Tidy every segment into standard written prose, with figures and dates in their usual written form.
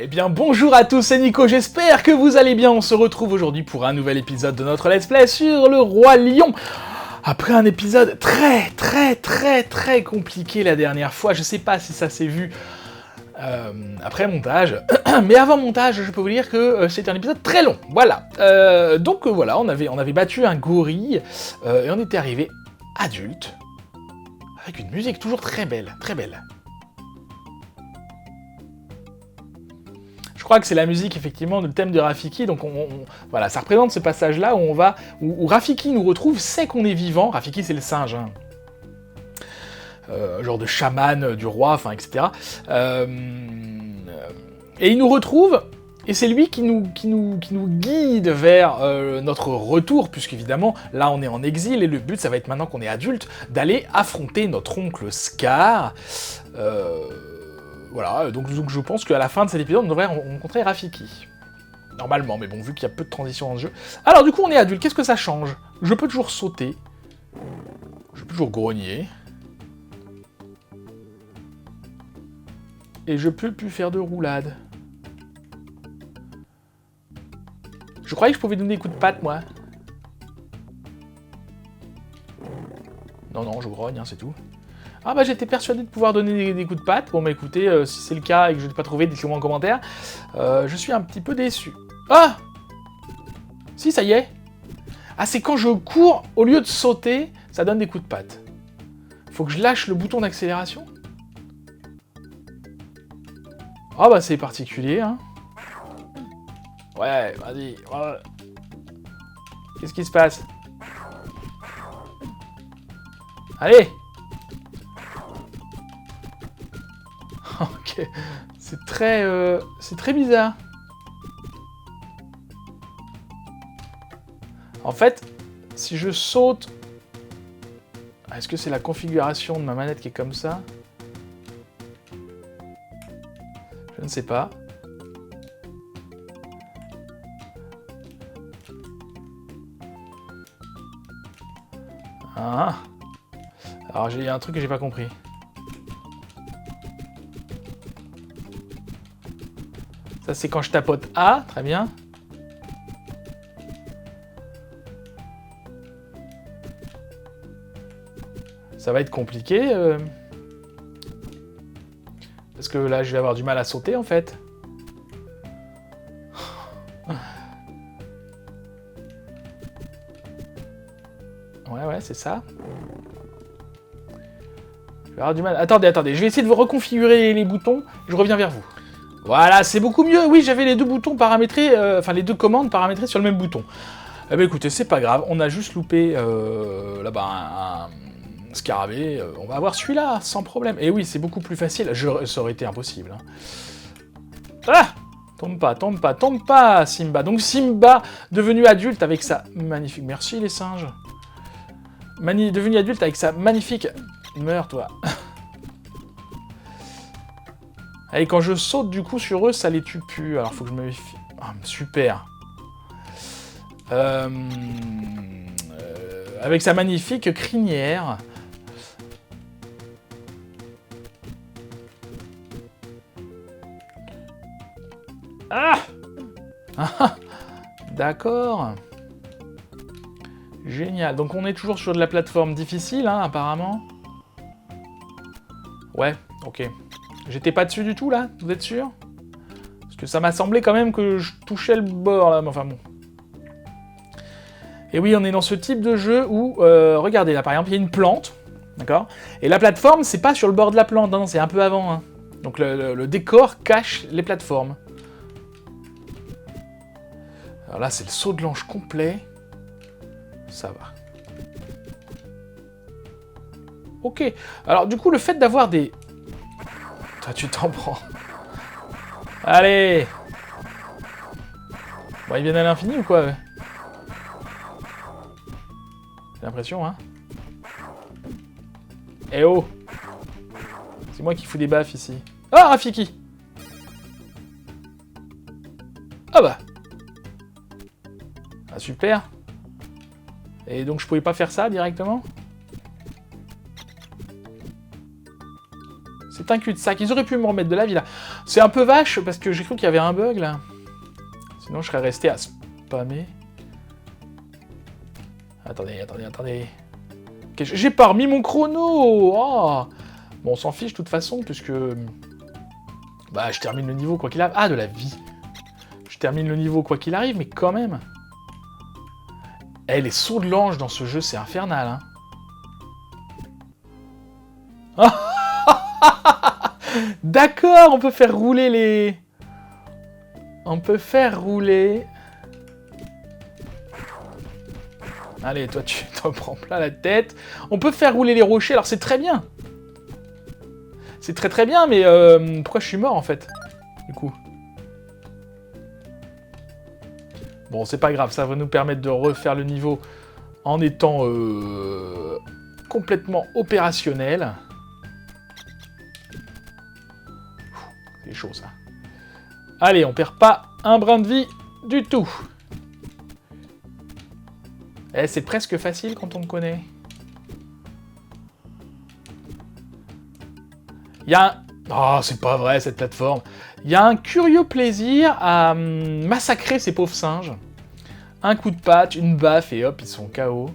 Eh bien bonjour à tous, c'est Nico, j'espère que vous allez bien. On se retrouve aujourd'hui pour un nouvel épisode de notre Let's Play sur le Roi Lion. Après un épisode très compliqué la dernière fois, je sais pas si ça s'est vu après montage, mais avant montage, je peux vous dire que c'était un épisode très long, voilà. Donc voilà, on avait battu un gorille, et on était arrivé adulte, avec une musique toujours très belle, très belle. Je crois que c'est la musique, effectivement, du thème de Rafiki, donc voilà, ça représente ce passage-là où Rafiki nous retrouve, sait qu'on est vivant. Rafiki, c'est le singe, hein. Genre de chaman du roi, enfin, etc. Et il nous retrouve, et c'est lui qui nous guide vers notre retour, puisqu'évidemment, là, on est en exil, et le but, ça va être, maintenant qu'on est adulte, d'aller affronter notre oncle Scar. Voilà, donc je pense qu'à la fin de cet épisode, on devrait rencontrer Rafiki. Normalement, mais bon, vu qu'il y a peu de transition dans ce jeu. Alors, du coup, on est adulte, qu'est-ce que ça change? Je peux toujours sauter. Je peux toujours grogner. Et je peux plus faire de roulade. Je croyais que je pouvais donner des coups de patte, moi. Non, je grogne, hein, c'est tout. Ah bah j'étais persuadé de pouvoir donner des coups de patte. Bon bah écoutez, si c'est le cas et que je n'ai pas trouvé, dites-le moi en commentaire. Je suis un petit peu déçu. Ah! Si, ça y est. Ah, c'est quand je cours, au lieu de sauter, ça donne des coups de patte. Faut que je lâche le bouton d'accélération. Ah bah c'est particulier, hein. Ouais, vas-y. Ouais. Qu'est-ce qui se passe? Allez! Ok, c'est très bizarre. En fait, si je saute... Est-ce que c'est la configuration de ma manette qui est comme ça? Je ne sais pas. Ah. Alors, il y a un truc que j'ai pas compris. Ça, c'est quand je tapote A, très bien. Ça va être compliqué. Parce que là, je vais avoir du mal à sauter, en fait. Ouais, c'est ça. Je vais avoir du mal... Attendez, je vais essayer de vous reconfigurer les boutons. Je reviens vers vous. Voilà, c'est beaucoup mieux. Oui, j'avais les deux boutons paramétrés, enfin les deux commandes paramétrées sur le même bouton. Eh ben écoutez, c'est pas grave, on a juste loupé là-bas un scarabée. On va avoir celui-là, sans problème. Et oui, c'est beaucoup plus facile. Ça aurait été impossible. Hein. Ah! Tombe pas, Simba. Donc Simba, devenu adulte avec sa magnifique... Merci les singes. Devenu adulte avec sa magnifique... Meurs, toi. Et quand je saute du coup sur eux, ça les tue plus. Alors faut que je me méfie. Ah, super. Avec sa magnifique crinière. Ah, d'accord. Génial. Donc on est toujours sur de la plateforme difficile, hein, apparemment. Ouais, ok. J'étais pas dessus du tout, là? Vous êtes sûr? Parce que ça m'a semblé quand même que je touchais le bord, là. Enfin bon. Et oui, on est dans ce type de jeu où... regardez, là, par exemple, il y a une plante. D'accord? Et la plateforme, c'est pas sur le bord de la plante. Non, c'est un peu avant. Hein. Donc le décor cache les plateformes. Alors là, c'est le saut de l'ange complet. Ça va. Ok. Alors, du coup, le fait d'avoir des... Toi, tu t'en prends. Allez! Bon, ils viennent à l'infini ou quoi? J'ai l'impression, hein? Eh oh! C'est moi qui fous des baffes ici. Ah, Rafiki! Ah bah! Ah, super! Et donc je pouvais pas faire ça directement? C'est un cul-de-sac. Ils auraient pu me remettre de la vie, là. C'est un peu vache, parce que j'ai cru qu'il y avait un bug, là. Sinon, je serais resté à spammer. Attendez. Okay, j'ai pas remis mon chrono. Oh. Bon, on s'en fiche, de toute façon, puisque... Bah, je termine le niveau, quoi qu'il arrive. Ah, de la vie. Je termine le niveau, quoi qu'il arrive, mais quand même... Eh, les sauts de l'ange dans ce jeu, c'est infernal, hein. D'accord, on peut faire rouler les... On peut faire rouler... Allez, toi, tu t'en prends plein la tête. On peut faire rouler les rochers, alors c'est très bien. C'est très bien, mais pourquoi je suis mort, en fait, du coup? Bon, c'est pas grave, ça va nous permettre de refaire le niveau en étant complètement opérationnel. C'est chaud, ça. Allez, on perd pas un brin de vie du tout. Eh, c'est presque facile quand on me connaît. Il y a un... Oh, c'est pas vrai, cette plateforme. Il y a un curieux plaisir à massacrer ces pauvres singes. Un coup de patte, une baffe, et hop, ils sont KO.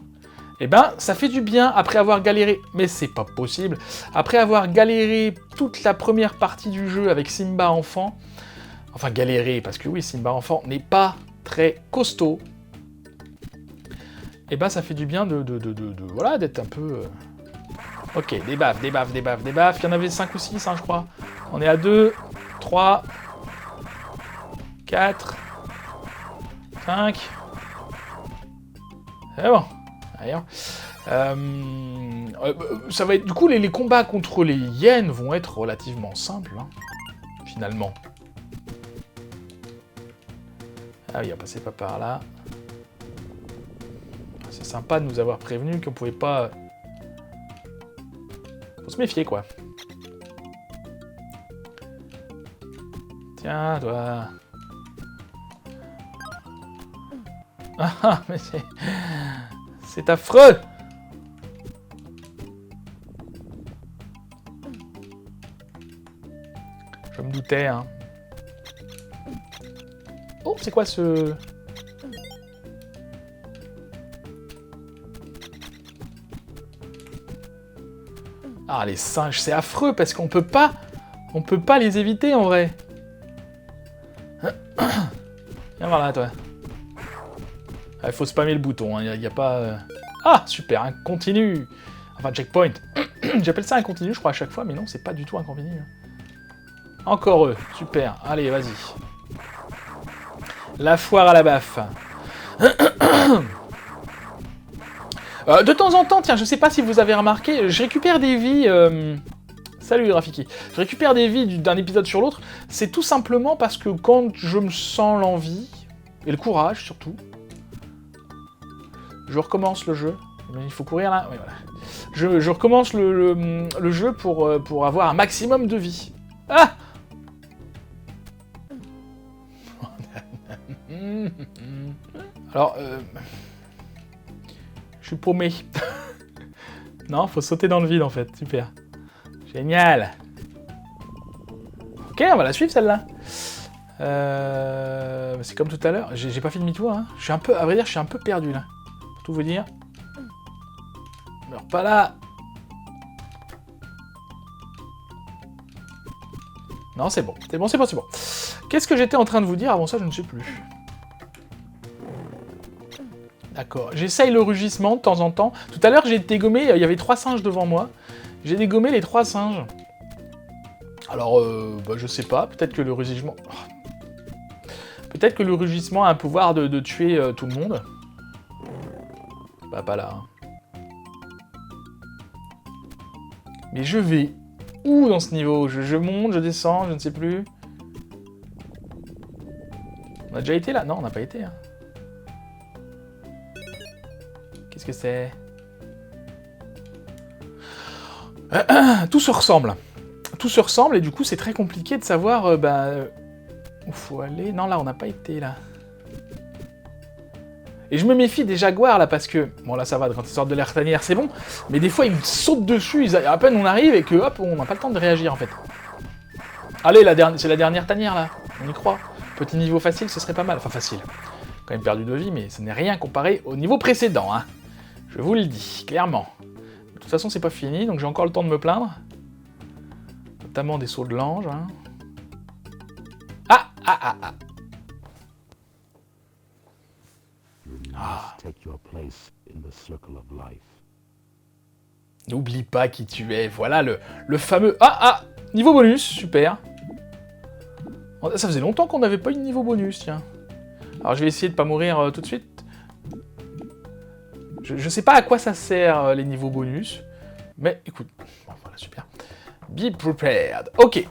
Eh ben, ça fait du bien après avoir galéré... Mais c'est pas possible. Après avoir galéré toute la première partie du jeu avec Simba enfant... Enfin, galéré, parce que oui, Simba enfant n'est pas très costaud. Eh ben, ça fait du bien voilà, d'être un peu... Ok, des baffes. Il y en avait 5 ou 6, hein, je crois. On est à 2, 3, 4, 5... C'est bon. Allez, ça va être... Du coup, les combats contre les hyènes vont être relativement simples, hein, finalement. Ah oui, on passait pas par là. C'est sympa de nous avoir prévenu qu'on pouvait pas... Faut se méfier, quoi. Tiens, toi... Ah, mais c'est affreux! Je me doutais, hein. Oh, c'est quoi ce... Ah, les singes, c'est affreux, parce qu'on peut pas... On peut pas les éviter, en vrai. Viens voir là, toi. Il faut spammer le bouton, il n'y a pas... Ah, super, un continu. Enfin, checkpoint. J'appelle ça un continu, je crois, à chaque fois, mais non, c'est pas du tout un continu. Encore eux, super. Allez, vas-y. La foire à la baffe. De temps en temps, tiens, je sais pas si vous avez remarqué, je récupère des vies... Salut Rafiki. Je récupère des vies d'un épisode sur l'autre, c'est tout simplement parce que quand je me sens l'envie, et le courage surtout, je recommence le jeu. Il faut courir là. Oui, voilà. Je recommence le jeu pour avoir un maximum de vie. Ah! Alors, je suis paumé. Non, faut sauter dans le vide en fait. Super. Génial. Ok, on va la suivre celle-là. C'est comme tout à l'heure. J'ai pas fait demi-tour. Hein. Je suis un peu, à vrai dire, je suis un peu perdu là. Pour tout vous dire. Meurs pas là. Non, c'est bon. C'est bon. Qu'est-ce que j'étais en train de vous dire avant ça, je ne sais plus. D'accord. J'essaye le rugissement de temps en temps. Tout à l'heure, j'ai dégommé, il y avait 3 singes devant moi. J'ai dégommé les 3 singes. Alors, bah, je sais pas. Peut-être que le rugissement... Peut-être que le rugissement a un pouvoir de tuer tout le monde. Bah, pas là. Hein. Mais je vais où dans ce niveau? Je monte, je descends, je ne sais plus. On a déjà été là? Non, on n'a pas été. Hein. Qu'est-ce que c'est? Tout se ressemble. Tout se ressemble et du coup c'est très compliqué de savoir où faut aller. Non là on n'a pas été là. Et je me méfie des jaguars, là, parce que... Bon, là, ça va, quand ils sortent de l'air tanière, c'est bon. Mais des fois, ils me sautent dessus, à peine on arrive, et que, hop, on n'a pas le temps de réagir, en fait. Allez, c'est la dernière tanière, là. On y croit. Petit niveau facile, ce serait pas mal. Enfin, facile. Quand même perdu de vie, mais ce n'est rien comparé au niveau précédent, hein. Je vous le dis, clairement. De toute façon, c'est pas fini, donc j'ai encore le temps de me plaindre. Notamment des sauts de l'ange, hein. Ah. N'oublie pas qui tu es. Voilà le fameux... Niveau bonus, super. Ça faisait longtemps qu'on n'avait pas eu de niveau bonus, tiens. Alors je vais essayer de pas mourir tout de suite. Je sais pas à quoi ça sert, les niveaux bonus. Mais écoute... Bon, voilà, super. Be prepared. Ok.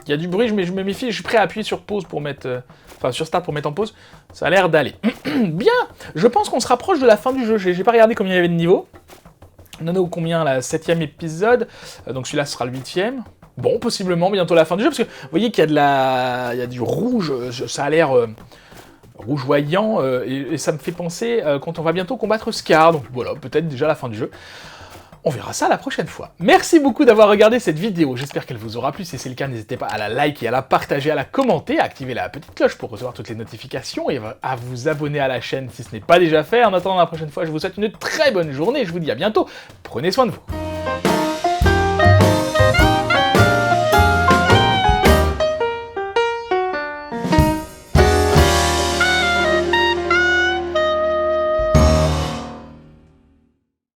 Il y a du bruit, mais je me méfie, je suis prêt à appuyer sur pause pour mettre... Enfin, sur start pour mettre en pause. Ça a l'air d'aller. Bien. Je pense qu'on se rapproche de la fin du jeu. J'ai pas regardé combien il y avait de niveaux. On en a au combien, là, 7e épisode. Donc celui-là sera le 8e. Bon, possiblement bientôt la fin du jeu, parce que vous voyez qu'il y a il y a du rouge, ça a l'air rougeoyant, et ça me fait penser quand on va bientôt combattre Scar. Donc voilà, peut-être déjà la fin du jeu. On verra ça la prochaine fois. Merci beaucoup d'avoir regardé cette vidéo, j'espère qu'elle vous aura plu. Si c'est le cas, n'hésitez pas à la liker, à la partager, à la commenter, à activer la petite cloche pour recevoir toutes les notifications et à vous abonner à la chaîne si ce n'est pas déjà fait. En attendant la prochaine fois, je vous souhaite une très bonne journée, je vous dis à bientôt, prenez soin de vous.